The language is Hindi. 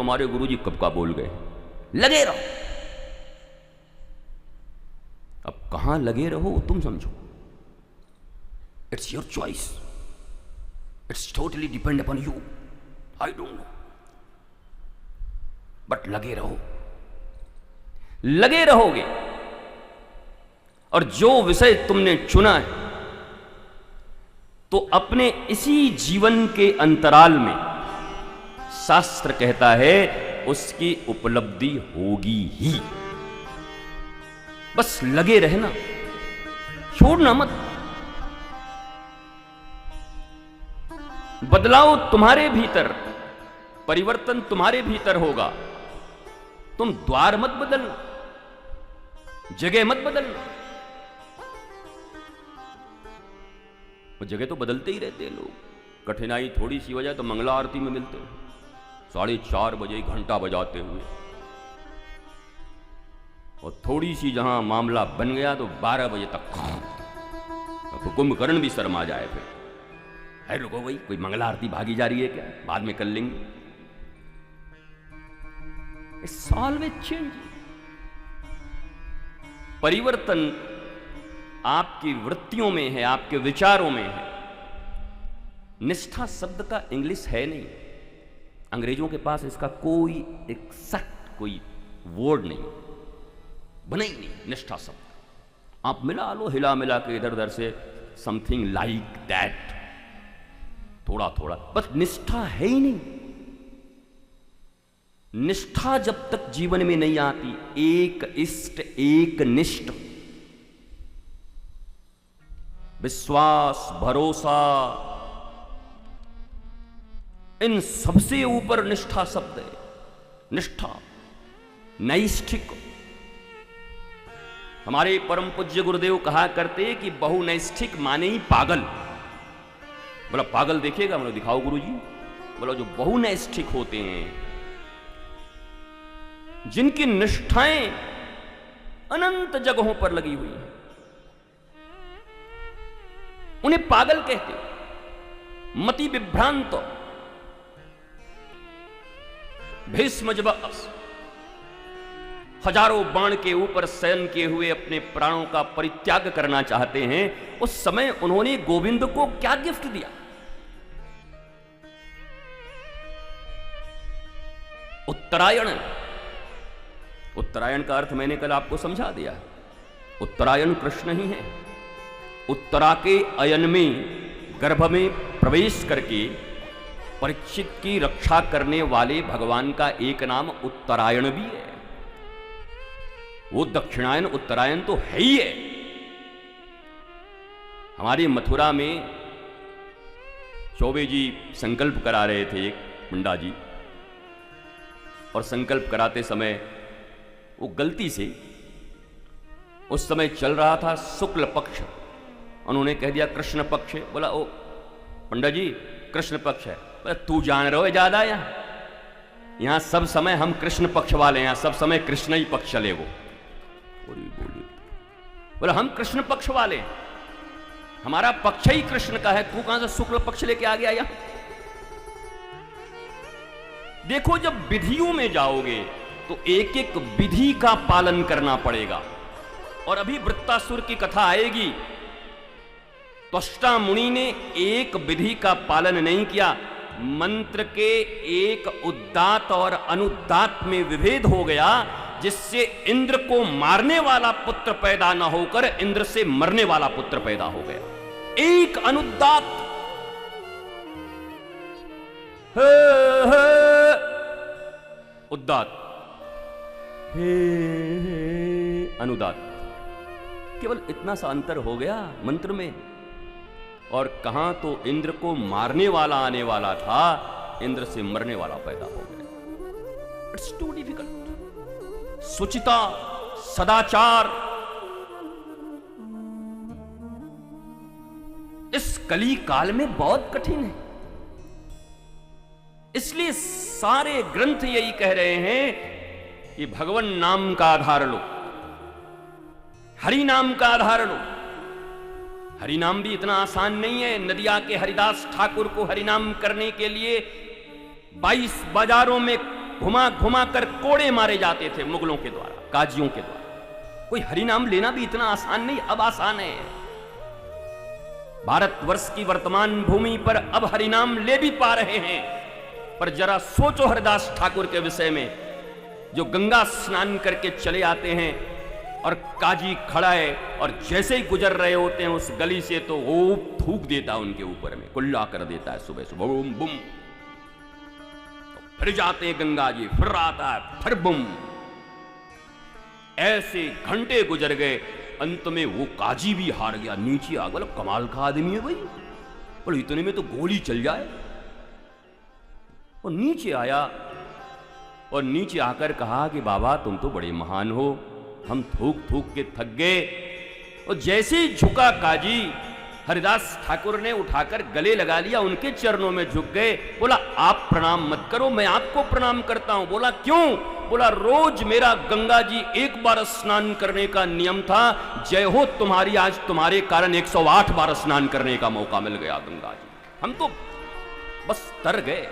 हमारे गुरुजी कब का बोल गए, लगे रहो। अब कहां लगे रहो तुम समझो, it's your choice, it's totally depend upon you, I don't know, but लगे रहो। लगे रहोगे और जो विषय तुमने चुना है तो अपने इसी जीवन के अंतराल में शास्त्र कहता है उसकी उपलब्धि होगी ही। बस लगे रहना, छोड़ना मत। बदलाव तुम्हारे भीतर, परिवर्तन तुम्हारे भीतर होगा। तुम द्वार मत बदलना, जगह मत बदलना। वो जगह तो बदलते ही रहते हैं लोग। कठिनाई थोड़ी सी हो जाए तो मंगला आरती में मिलते हैं 4:30 बजे घंटा बजाते हुए, और थोड़ी सी जहां मामला बन गया तो 12 बजे तक कुंभकर्ण भी शर्मा जाए। फिर है रुको भाई, कोई मंगला आरती भागी जा रही है क्या, बाद में कर लेंगे। Always change. परिवर्तन आपकी वृत्तियों में है, आपके विचारों में है। निष्ठा शब्द का इंग्लिश है नहीं, अंग्रेजों के पास इसका कोई एक्सैक्ट कोई वर्ड नहीं, बना ही नहीं निष्ठा शब्द। आप मिला लो हिला मिला के इधर उधर से, समथिंग लाइक दैट, थोड़ा थोड़ा, बस निष्ठा है ही नहीं। निष्ठा जब तक जीवन में नहीं आती, एक इष्ट एक निष्ठ, विश्वास भरोसा, इन सबसे ऊपर निष्ठा शब्द है। निष्ठा, नैष्ठिक। हमारे परम पूज्य गुरुदेव कहा करते कि बहुनैष्ठिक माने ही पागल। बोला पागल देखेगा, मतलब दिखाओ गुरुजी। बोला जो बहुनैष्ठिक होते हैं, जिनकी निष्ठाएं अनंत जगहों पर लगी हुई हैं, उन्हें पागल कहते। मति विभ्रांत। भीष्म जब हजारों बाण के ऊपर शयन किए हुए अपने प्राणों का परित्याग करना चाहते हैं, उस समय उन्होंने गोविंद को क्या गिफ्ट दिया? उत्तरायण। उत्तरायण का अर्थ मैंने कल आपको समझा दिया। उत्तरायण कृष्ण ही है। उत्तरा के अयन में, गर्भ में प्रवेश करके परीक्षित की रक्षा करने वाले भगवान का एक नाम उत्तरायण भी है। वो दक्षिणायन उत्तरायण तो है ही है। हमारी मथुरा में चौबे जी संकल्प करा रहे थे, एक मुंडा जी, और संकल्प कराते समय वो गलती से, उस समय चल रहा था शुक्ल पक्ष, उन्होंने कह दिया कृष्ण पक्ष है। बोला ओ पंडित जी कृष्ण पक्ष है। बोला तू जान रहे हो ज्यादा, यहां सब समय हम कृष्ण पक्ष वाले, यहां सब समय कृष्ण ही पक्ष चले। वो बोला हम कृष्ण पक्ष वाले, हमारा पक्ष ही कृष्ण का है, तू कहां से शुक्ल पक्ष लेके आ गया यहां? देखो जब विधियों में जाओगे तो एक एक विधि का पालन करना पड़ेगा। और अभी वृत्तासुर की कथा आएगी। त्वष्टा मुनि ने एक विधि का पालन नहीं किया, मंत्र के एक उद्दात और अनुदात में विभेद हो गया, जिससे इंद्र को मारने वाला पुत्र पैदा न होकर इंद्र से मरने वाला पुत्र पैदा हो गया। एक अनुदात, उद्दात, अनुदात, केवल इतना सा अंतर हो गया मंत्र में। और कहां तो इंद्र को मारने वाला आने वाला था, इंद्र से मरने वाला पैदा हो गया। It's to difficult. सुचिता, सदाचार, इस कली काल में बहुत कठिन है। इसलिए सारे ग्रंथ यही कह रहे हैं कि भगवान नाम का आधार लो, हरि नाम का आधार लो। हरि नाम भी इतना आसान नहीं है। नदिया के हरिदास ठाकुर को हरि नाम करने के लिए 22 बाजारों में घुमा घुमा कर कोड़े मारे जाते थे मुगलों के द्वारा, काजियों के द्वारा। कोई हरिनाम लेना भी इतना आसान नहीं, अब आसान है। भारतवर्ष की वर्तमान भूमि पर अब हरिनाम ले भी पा रहे हैं। पर जरा सोचो हरिदास ठाकुर के विषय में, जो गंगा स्नान करके चले आते हैं और काजी खड़ा है और जैसे ही गुजर रहे होते हैं उस गली से तो वो थूक देता है उनके ऊपर में, कुल्ला कर देता है सुबह सुबह, बुम बुम। फिर जाते हैं गंगा जी, फिर आता है, फिर बुम। ऐसे घंटे गुजर गए, अंत में वो काजी भी हार गया, नीचे आ गया। कमाल का आदमी है भाई, बोले इतने में तो गोली चल जाए। और नीचे आया और नीचे आकर कहा कि बाबा तुम तो बड़े महान हो, हम थूक थूक के थक गए। और जैसे ही झुका काजी, हरिदास ठाकुर ने उठाकर गले लगा लिया, उनके चरणों में झुक गए। बोला आप प्रणाम मत करो, मैं आपको प्रणाम करता हूं। बोला क्यों? बोला रोज मेरा गंगा जी एक बार स्नान करने का नियम था, जय हो तुम्हारी, आज तुम्हारे कारण 108 बार स्नान करने का मौका मिल गया गंगा जी। हम तो बस तर गए।